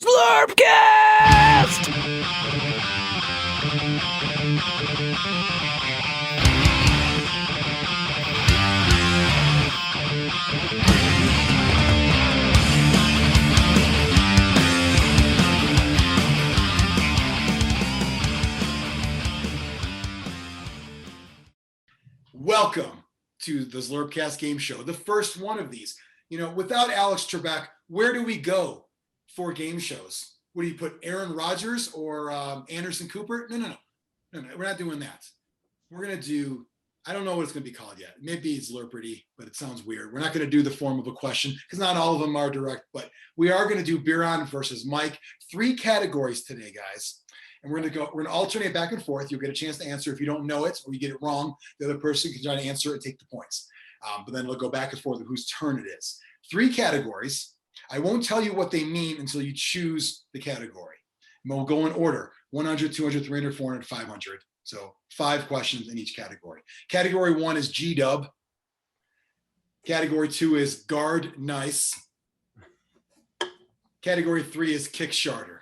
Zlurpcast! Welcome to the Zlurpcast game show, the first one of these. You know, without Alex Trebek, where do we go for game shows? What do you put, Aaron Rodgers or Anderson Cooper? No, we're not doing that. We're going to do, I don't know what it's going to be called yet. Maybe it's Zlurperty, but it sounds weird. We're not going to do the form of a question because not all of them are direct, but we are going to do Biran versus Mike. 3 categories today, guys. And we're going to alternate back and forth. You'll get a chance to answer. If you don't know it or you get it wrong, the other person can try to answer it and take the points. But then it'll go back and forth of whose turn it is. 3 categories. I won't tell you what they mean until you choose the category. And we'll go in order: 100, 200, 300, 400, 500. So 5 questions in each category. Category 1 is G-Dub. Category 2 is Guard Nice. Category 3 is Kickstarter.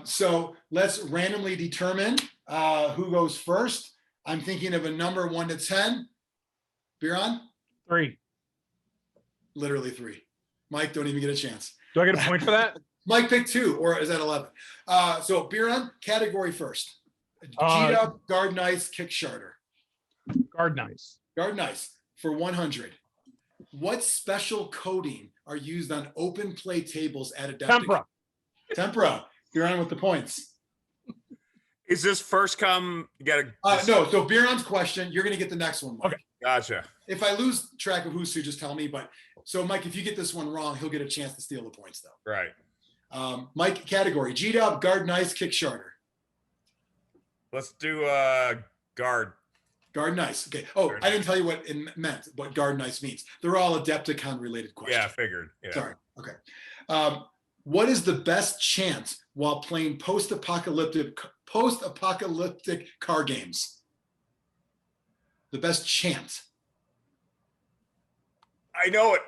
So let's randomly determine who goes first. I'm thinking of a number 1 to 10. Biran? 3. Literally 3. Mike, don't even get a chance. Do I get a point for that? Mike picked 2, or is that 11? So Biran, category first. G-Dub, Guard Nice, Kickstarter. Guard Nice. Guard Nice for 100. What special coating are used on open play tables at Adepticon? Tempera. Tempera. Biran with the points. Is this first come? You gotta. No. So Biran's question, you're gonna get the next one, Mike. Okay. Gotcha. If I lose track of who's who, just tell me. But so Mike, if you get this one wrong, he'll get a chance to steal the points, though. Right. Mike, category: G-Dub, Guard Nice, Kickstarter. Let's do guard. Guard Nice. Okay. Oh, I didn't tell you what it meant. What Guard Nice means. They're all Adepticon related questions. Yeah, figured. Yeah. Sorry. Okay. What is the best chant while playing post-apocalyptic car games? The best chant. I know it.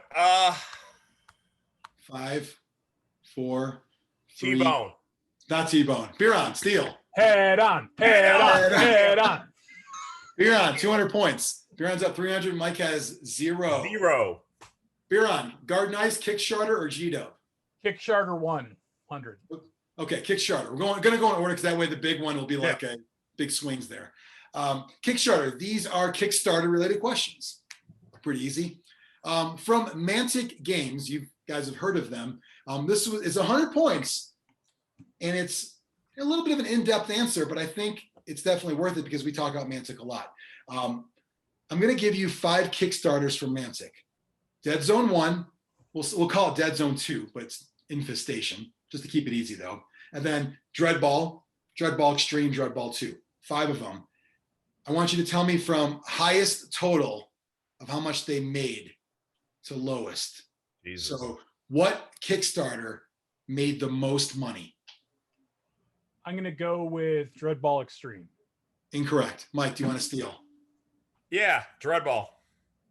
5, 4, 3. T-bone. Not T-bone. Biran, steal. Head on. Head on. Head on. Biran, 200 points. Biran's up 300. Mike has 0. 0. Biran, Guard Nice, Kickstarter, or G-Dub? Kickstarter 100. Okay, Kickstarter. We're going to go in order because that way the big one will be like a big swings there. Kickstarter. These are Kickstarter related questions. Pretty easy. From Mantic Games, you guys have heard of them. This is 100 points, and it's a little bit of an in-depth answer, but I think it's definitely worth it because we talk about Mantic a lot. I'm going to give you 5 Kickstarters from Mantic. Dead Zone 1. We'll call it Dead Zone 2, but it's Infestation, just to keep it easy, though. And then Dreadball, Dreadball Xtreme, Dreadball 2. 5 of them. I want you to tell me from highest total of how much they made to lowest. Jesus. So what Kickstarter made the most money? I'm going to go with Dreadball Extreme. Incorrect. Mike, do you want to steal? Yeah, Dreadball.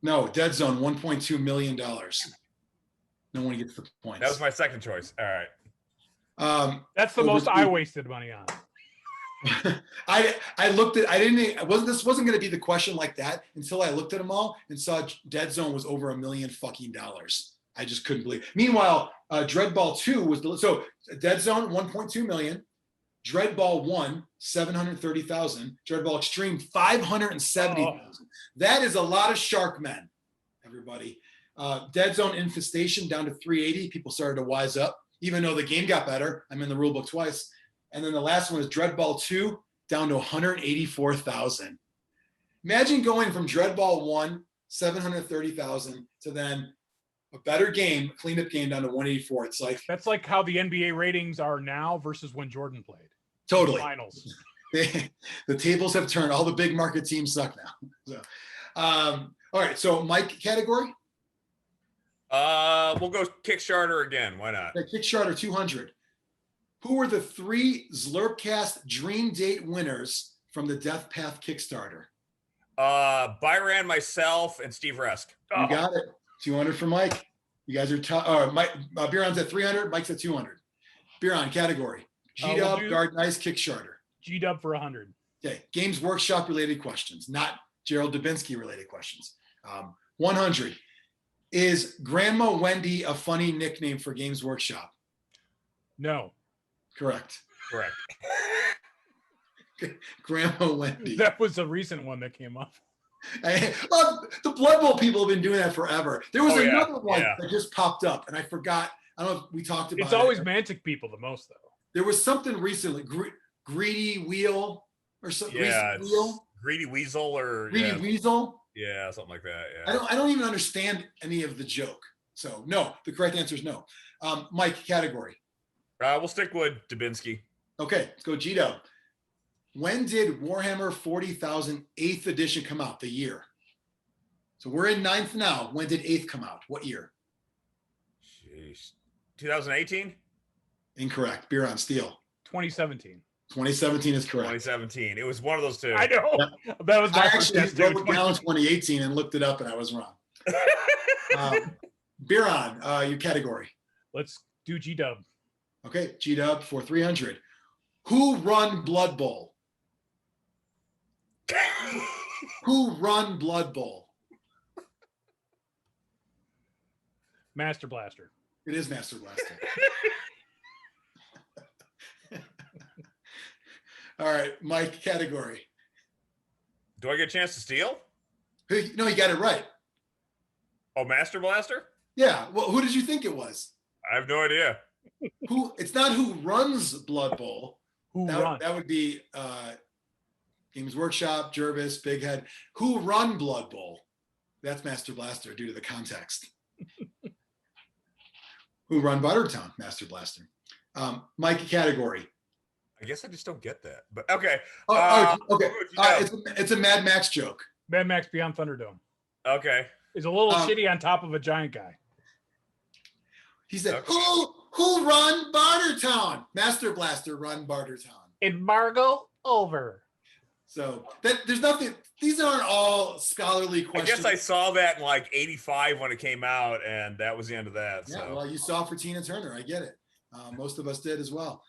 No, Dead Zone, $1.2 million. No one gets the points. That was my second choice. All right. That's the most I wasted money on. I looked at, this wasn't going to be the question like that until I looked at them all and saw Dead Zone was over $1 million fucking dollars. I just couldn't believe it. Meanwhile, Dreadball 2 was so Dead Zone 1.2 million, Dreadball 1 730,000, Dreadball Extreme 570,000. That is a lot of shark men, everybody. Dead Zone Infestation down to 380. People started to wise up, even though the game got better. I'm in the rule book twice. And then the last one is Dreadball 2 down to 184,000. Imagine going from Dreadball 1, 730,000 to then a better game, a cleanup game down to 184. It's like That's like how the NBA ratings are now versus when Jordan played. totally. Finals. The tables have turned. All the big market teams suck now. So, all right. So Mike category? We'll go Kickstarter again. Why not? Kickstarter 200. Who were the 3 Zlurpcast Dream Date winners from the Death Path Kickstarter? Biran, myself, and Steve Resk. You got it. 200 for Mike. You guys are Biran's at 300. Mike's at 200. Biran category. G-Dub, Garden Ice, Kickstarter. G-Dub for 100. Okay. Games Workshop related questions, not Gerald Dubinsky related questions. 100. Is Grandma Wendy a funny nickname for Games Workshop? No. Correct. Correct. Grandma Wendy. That was a recent one that came up. The Blood Bowl people have been doing that forever. There was another one that just popped up, and I forgot. I don't know if we talked about it. It's always Mantic people the most, though. There was something recently, Greedy Wheel or something. Yeah, Greedy Weasel. Greedy Weasel. Yeah, something like that. Yeah. I don't even understand any of the joke. So no, the correct answer is no. Mike, category. We'll stick with Dubinsky. Okay, let's go G-Dub. When did Warhammer 40,000 8th edition come out? The year. So we're in 9th now. When did 8th come out? What year? Jeez. 2018? Incorrect. Biran, Steel. 2017. 2017 is correct. 2017. It was one of those two. I know. Yeah. That was my I first actually guess, wrote down 2018 and looked it up, and I was wrong. Biran, your category. Let's do G-Dub. Okay, G-Dub for 300. Who run Blood Bowl? Who run Blood Bowl? Master Blaster. It is Master Blaster. All right, Mike, category. Do I get a chance to steal? No, you got it right. Oh, Master Blaster? Yeah. Well, who did you think it was? I have no idea. It's not who runs Blood Bowl. That would be Games Workshop, Jervis, Big Head. Who run Blood Bowl? That's Master Blaster due to the context. Who run Buttertown? Master Blaster. Mike, category. I guess I just don't get that. But okay. Okay. It's a Mad Max joke. Mad Max Beyond Thunderdome. Okay. Is a little shitty on top of a giant guy. He said, Who run Bartertown? Master Blaster run Bartertown. Embargo over. So there's nothing. These aren't all scholarly questions. I guess I saw that in like 85 when it came out, and that was the end of that. Yeah, so. well, you saw for Tina Turner. I get it. Most of us did as well.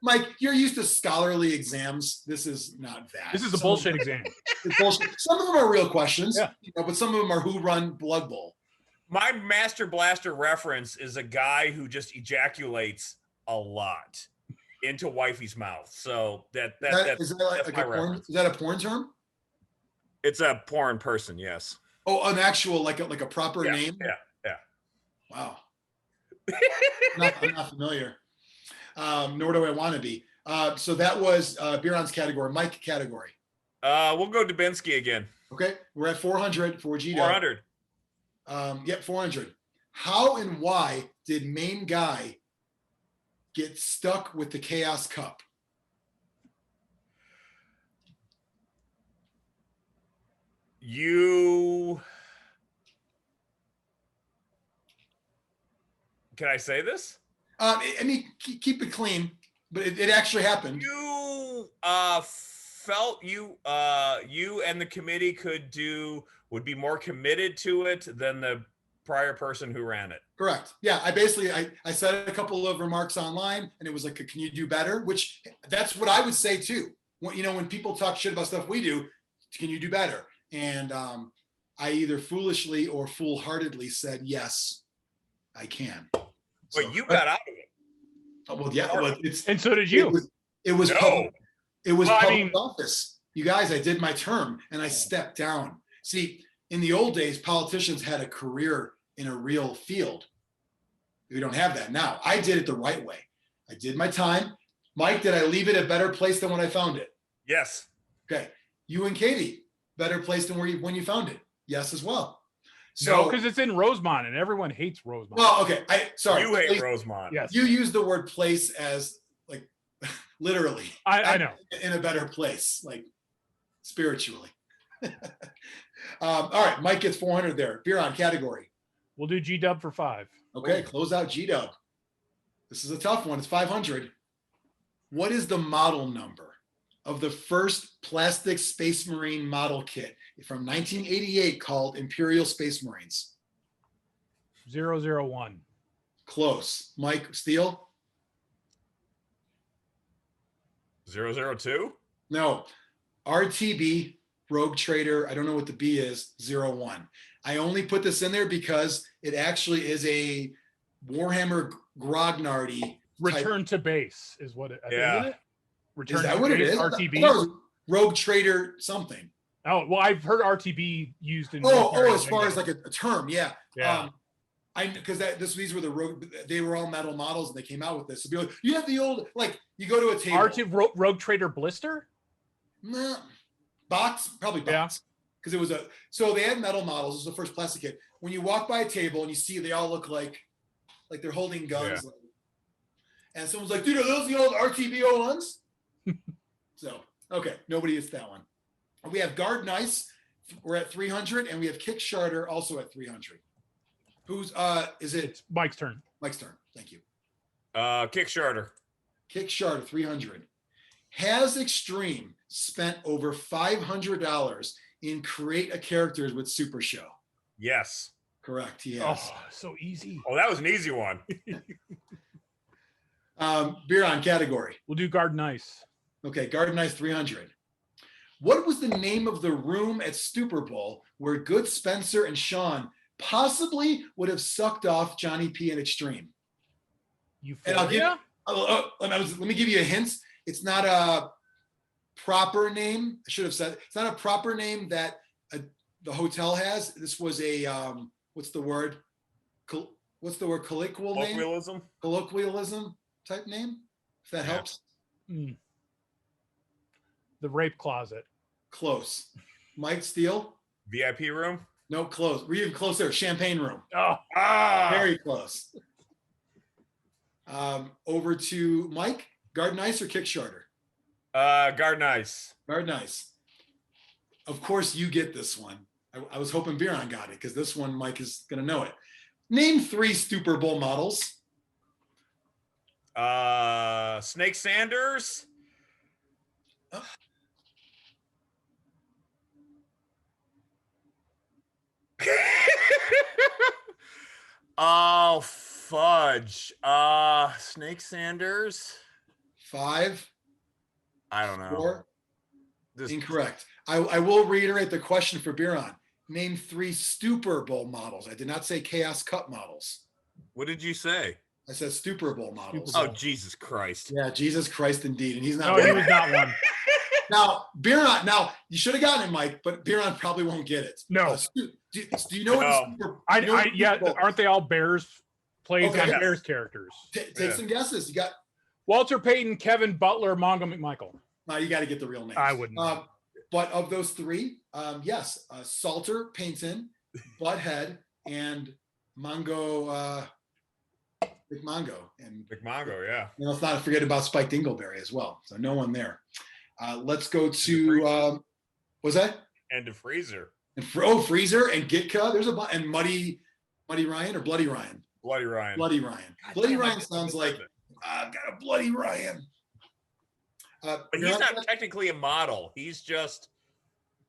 Mike, you're used to scholarly exams. This is not that. This is a bullshit exam. It's bullshit. Some of them are real questions, yeah. But some of them are who run Blood Bowl. My Master Blaster reference is a guy who just ejaculates a lot into wifey's mouth. So that's a porn term? It's a porn person, yes. Oh, an actual like a proper name? Yeah. Wow. I'm not familiar. Nor do I want to be. So that was Biran's category. Mike category. We'll go Dubinsky again. Okay, we're at 400 for G. 400. 400. How and why did main guy get stuck with the Chaos Cup? Can I say this? I mean, keep it clean, but it actually happened. You felt you and the committee would be more committed to it than the prior person who ran it. Correct. Yeah, I said a couple of remarks online, and it was like, can you do better? Which that's what I would say too. When people talk shit about stuff we do, can you do better? And I either foolishly or foolhardily said, yes, I can. But you got out of it. Oh, well, yeah. Well, and so did you. It was no. public. It was well, public office. You guys, I did my term and I stepped down. See, in the old days, politicians had a career in a real field. We don't have that now. I did it the right way. I did my time. Mike, did I leave it a better place than when I found it? Yes. Okay. You and Katie, better place than when you found it? Yes, as well. So, because it's in Rosemont and everyone hates Rosemont. Well, okay. Sorry. You hate Rosemont. Yes. You use the word place as like literally. I know. In a better place, like spiritually. All right. Mike gets 400 there. Biran category. We'll do G-Dub for 5. Okay. Close out G-Dub. This is a tough one. It's 500. What is the model number of the first plastic Space Marine model kit from 1988 called Imperial Space Marines? 001. Close. Mike Steele? 002? No. RTB, Rogue Trader. I don't know what the B is. 01. I only put this in there because it actually is a Warhammer Grognardy. Return to base is what it Yeah. isn't it? Return Is that to what it base, is? I RTB. thought it was Rogue Trader something. Oh, well, I've heard RTB used in. As far as like a term, yeah. Yeah. Because these were the Rogue. They were all metal models, and they came out with this. So be like, you have the old, like you go to a table. Rogue Trader Blister. Nah, box, probably box. Because it was so they had metal models. This was the first plastic kit. When you walk by a table and you see they all look like they're holding guns. Yeah. And someone's like, dude, are those the old RTBO ones? So, okay, nobody is that one. We have Guard Nice. We're at 300, and we have Kickstarter also at 300. Who's is it? It's Mike's turn. Mike's turn. Thank you. Kickstarter. Kickstarter 300. Has Xtreme spent over $500 in create a characters with Super Show? Yes. Correct. He has. Oh, so easy. Oh, that was an easy one. Biran category. We'll do Guard Nice. Okay, Garden Ice 300. What was the name of the room at Super Bowl where Good Spencer and Sean possibly would have sucked off Jonny P and Xtreme? And I'll give. Let me give you a hint. It's not a proper name. I should have said it's not a proper name that the hotel has. This was a what's the word? Colloquial name? Colloquialism. Colloquialism type name. If that helps. The rape closet. Close. Mike Steele. VIP room. No, close. We're even closer. Champagne room. Oh, Very close. Over to Mike. Garden Ice or Kickstarter? Guard Nice. Garden Ice. Of course, you get this one. I was hoping Biran got it because this one Mike is going to know it. Name 3 Super Bowl models. Snake Sanders. Oh, fudge. Snake Sanders. 5. I don't know. 4. Incorrect. I will reiterate the question for Biran. Name 3 Super Bowl models. I did not say Chaos Cup models. What did you say? I said Super Bowl models. Oh, Jesus Christ. Yeah, Jesus Christ indeed. And he's not. no, he was not one. Now, Biran, you should have gotten it, Mike, but Biran probably won't get it. No. Do you know what the Super Yeah, Bowl- aren't they all Bears plays Okay. on Yes. Bears characters? Take some guesses. You got. Walter Payton, Kevin Butler, Mongo McMichael. No, you got to get the real names. I wouldn't. But of those 3, yes, Salter, Payton, Butthead, and Mongo, McMongo. And McMongo, yeah. let's not forget about Spike Dingleberry as well. So no one there. Let's go to, was that? And a Freezer. And Freezer and Gitka. There's and Muddy Ryan or Bloody Ryan? Bloody Ryan. Bloody Ryan. God Bloody damn, Ryan sounds like, I've got a Bloody Ryan. But he's not technically a model. He's just.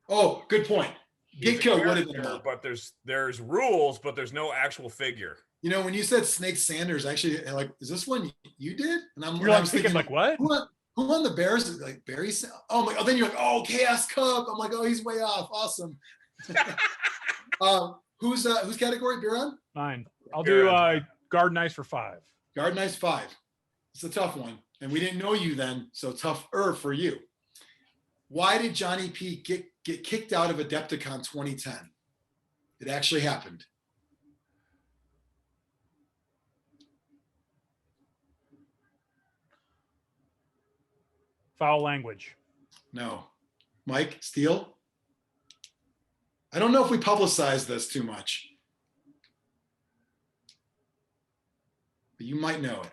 Oh, good point. He's a Gitka would have been. character, but there's rules, but there's no actual figure. You know, when you said Snake Sanders, actually, like, is this one you did? And You're like thinking like what? Who won the Bears? Like Barry? Oh my! Oh, then you're like, oh, Chaos Cup. I'm like, oh, he's way off. Awesome. Whose category? Biran? Mine. I'll do Guard Nice for 5. Garden Ice 5. It's a tough one, and we didn't know you then, so tougher for you. Why did Jonny P get kicked out of Adepticon 2010? It actually happened. Foul language. No. Mike Steele? I don't know if we publicize this too much, but you might know it.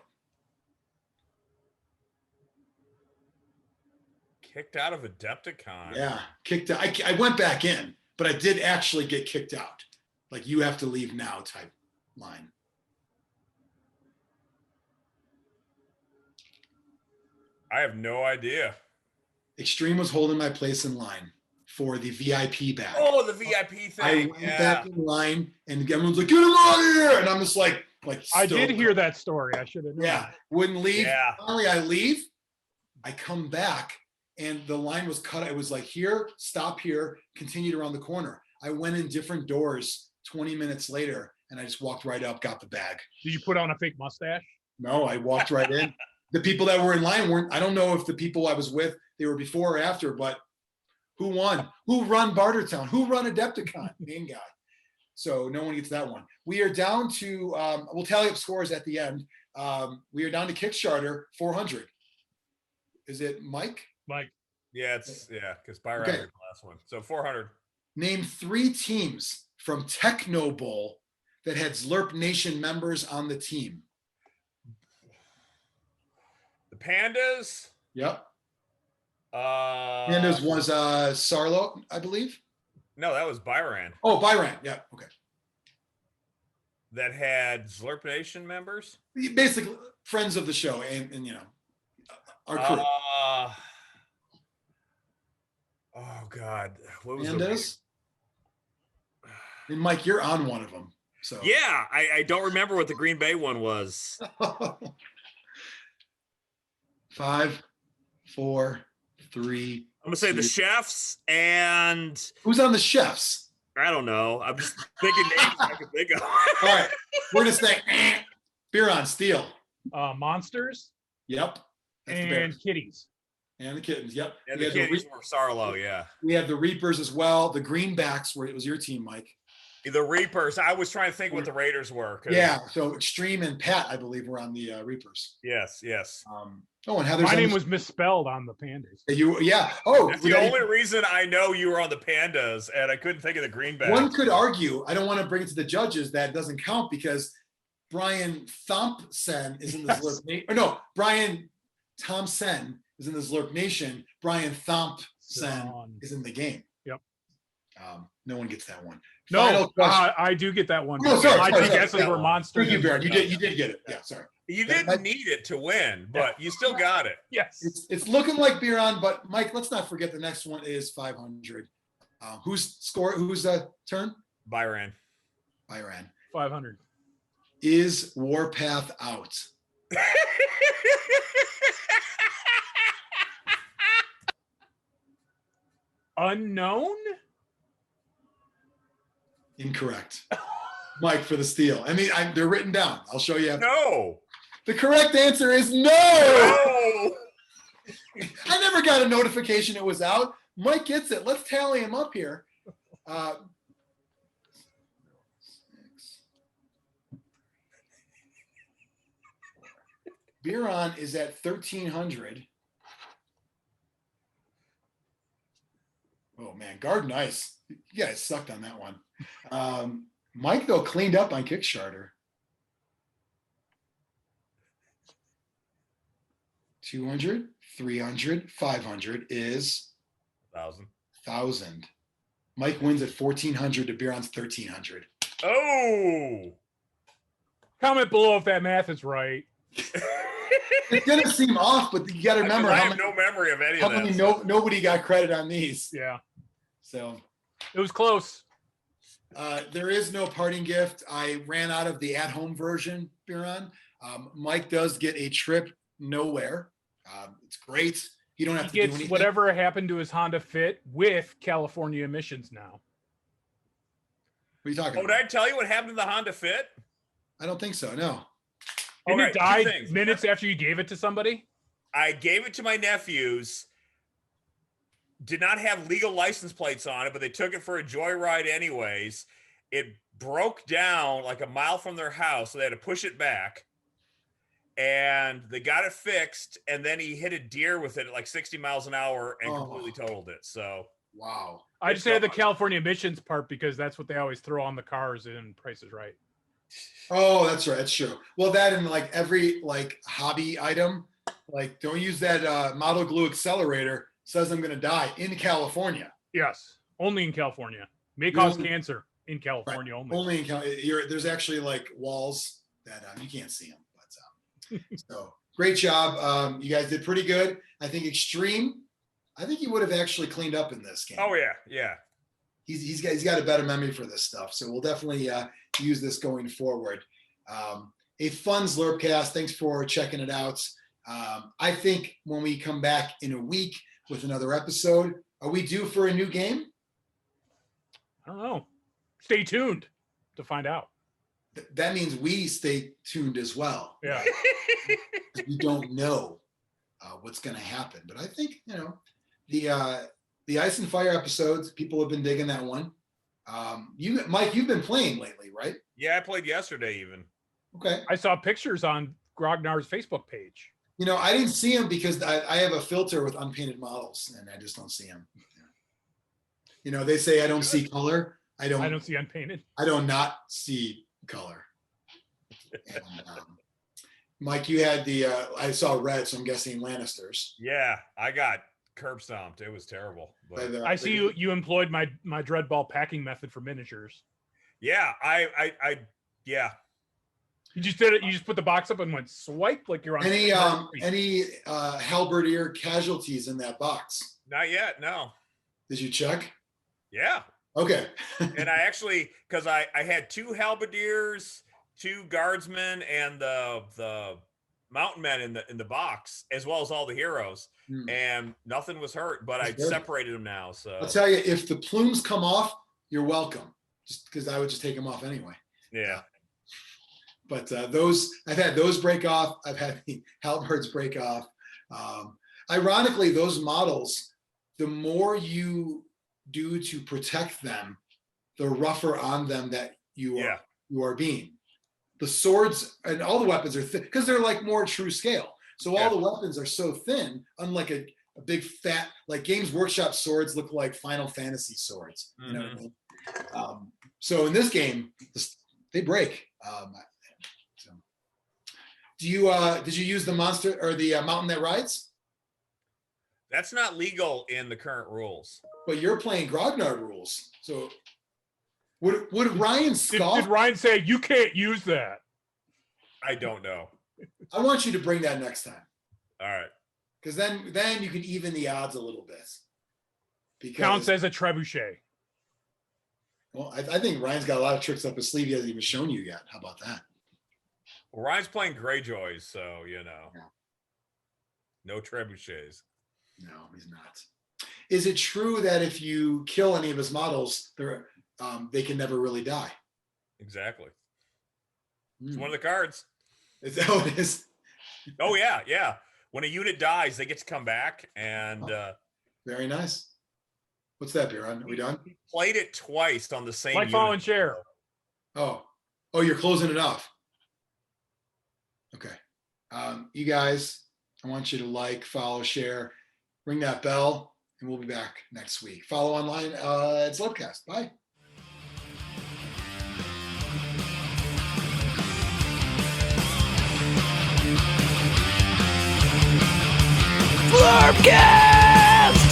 Kicked out of Adepticon. Yeah, kicked out. I went back in, but I did actually get kicked out. Like, you have to leave now type line. I have no idea. Xtreme was holding my place in line. for the VIP bag. Oh, the VIP thing. I went back in line, and everyone's like, "Get him out of here!" And I'm just like I did stoked. hear that story. I should have known. Yeah, wouldn't leave. Yeah. Finally, I leave. I come back, and the line was cut. It was like, here, stop here, continued around the corner. I went in different doors 20 minutes later, and I just walked right up, got the bag. Did you put on a fake mustache? No, I walked right in. The people that were in line weren't, I don't know if the people I was with, they were before or after, but who won? Who run Bartertown? Who run Adepticon? Main guy. So no one gets that one. We are down to, we'll tally up scores at the end. We are down to Kickstarter 400. Is it Mike? Like, Yeah, because Byron Okay. was the last one. So 400. Name 3 teams from Techno Bowl that had Zlurp Nation members on the team. The Pandas. Yep. And Pandas was Sarlo, I believe. No, that was Byron. Oh, Biran. Yeah. Okay. That had Zlurp Nation members. Basically, friends of the show, and you know, our crew. Oh God, what was Pandas. And Mike, you're on one of them. So Yeah, I don't remember what the Green Bay one was. 5, 4, 3. I'm gonna say the Chefs, and Who's on the chefs? I don't know. I'm just thinking names I can think of. All right, we're just saying. Biran, Steel. monsters Yep. That's the and Bears. kitties. And the kittens. Yep. And We the had kitties were Sarlo, yeah. we have the Reapers as well. The Greenbacks were, it was your team, Mike. The Reapers. I was trying to think what the Raiders were. 'cause- Yeah. So Xtreme and Pat, I believe, were on the Reapers. Yes, yes. Oh, and Heather's My on name the- was misspelled on the pandas. You, yeah. Oh, That's we the got- only reason I know you were on the Pandas, and I couldn't think of the Greenbacks. one could argue, I don't want to bring it to the judges, that it doesn't count because Brian Thompson is in the Yes. Zlurp Nation. Or no, Brian Thompson is in the Zlurp Nation. Brian Thompson Son. is in the game. Yep. No one gets that one. No, Final question. I do get that one. Oh, sorry, My sorry, two sorry. guesses Yeah. were monsters. Thank you, and- Baron. You did get it. Yeah, sorry. You That- didn't need it to win, but you still got it. Yes. It's looking like Biran, but Mike, let's not forget the next one is 500. Who's turn? Byron. Biran. 500. Is Warpath out? Unknown? Incorrect. Mike for the steal. I mean, they're written down. I'll show you. No. The correct answer is no. No. I never got a notification it was out. Mike gets it. Let's tally him up here. Biran is at 1,300. Oh man, Garden Ice. You guys sucked on that one. Mike though cleaned up on Kickstarter. 200, 300, 500 is 1,000. Mike wins at 1,400 to Biran's 1,300. Oh. Comment below if that math is right. It's gonna seem off, but you got to remember I how have many, no memory of any how of that. many nobody got credit on these. Yeah. So It was close. there is no parting gift. I ran out of the at-home version, Biran. Mike does get a trip nowhere. It's great. You don't have He to do gets anything. whatever happened to his Honda Fit with California emissions now. What are you talking Oh, did about? I tell you what happened to the Honda Fit? I don't think so. No. Didn't All right, it two die things. minutes after you gave it to somebody? I gave it to my nephews. Did not have legal license plates on it, but they took it for a joyride anyways. It broke down like a mile from their house, so they had to push it back. And they got it fixed, and then he hit a deer with it at like 60 miles an hour and Oh. completely totaled it. So Wow. I It's just had the gone. California emissions part because that's what they always throw on the cars in Price is Right. Oh, that's right. That's true. Well, that and like every like hobby item, like don't use that model glue accelerator. Says I'm going to die in California. Yes. Only in California. May You cause only- cancer in California only. Only in there's actually like walls that you can't see them. But so great job. You guys did pretty good. I think Xtreme I think he would have actually cleaned up in this game. Oh yeah, yeah. He's got a better memory for this stuff, so we'll definitely use this going forward. A fun Zlurpcast. Thanks for checking it out. I think when we come back in a week with another episode, are we due for a new game? I don't know. Stay tuned to find out. That means we stay tuned as well. Yeah. We don't know what's going to happen, but I think the Ice and Fire episodes, people have been digging that one. Mike, you've been playing lately, right? Yeah, I played yesterday even. Okay. I saw pictures on Grognar's Facebook page. I didn't see him because I have a filter with unpainted models, and I just don't see him. They say I don't see color. I don't see unpainted. I do not see color. And, Mike, you had I saw red, so I'm guessing Lannisters. Yeah, I got curb stomped. It was terrible. But I see you employed my Dreadball packing method for miniatures. yeah, I yeah. You just did it. You just put the box up and went swipe like you're on. Any halberdier casualties in that box? Not yet, no. Did you check? Yeah. Okay. And I actually, because I had 2 halberdiers, 2 guardsmen, and the mountain men in the box, as well as all the heroes, and nothing was hurt. But I separated them now. So I'll tell you, if the plumes come off, you're welcome. Just because I would just take them off anyway. Yeah. But I've had those break off. I've had the halberds break off. Ironically, those models, the more you do to protect them, the rougher on them that you are being. The swords and all the weapons are thin because they're like more true scale. So all the weapons are so thin, unlike a big fat, like Games Workshop swords look like Final Fantasy swords. You know what I mean? So in this game, they break. Did you use the monster or the mountain that rides? That's not legal in the current rules. But you're playing Grognar rules. So would Ryan scoff? Did Ryan say you can't use that? I don't know. I want you to bring that next time. All right. Because then you can even the odds a little bit. Because, Counts as a trebuchet. Well, I think Ryan's got a lot of tricks up his sleeve he hasn't even shown you yet. How about that? Well, Ryan's playing Greyjoys, so no trebuchets. No, he's not. Is it true that if you kill any of his models, they can never really die? Exactly. It's one of the cards. Is that what it is? Oh yeah, yeah. When a unit dies, they get to come back, and very nice. What's that, Biran? Are we done? Played it twice on the same. Like, follow, and share. Oh, you're closing it off. Okay. You guys, I want you to like, follow, share, ring that bell, and we'll be back next week. Follow online at Zlurpcast. Bye. Zlurpcast!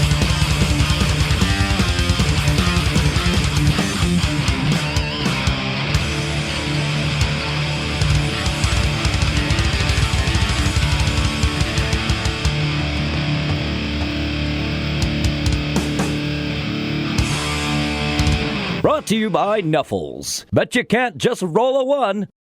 Brought to you by Nuffles. Bet you can't just roll a one.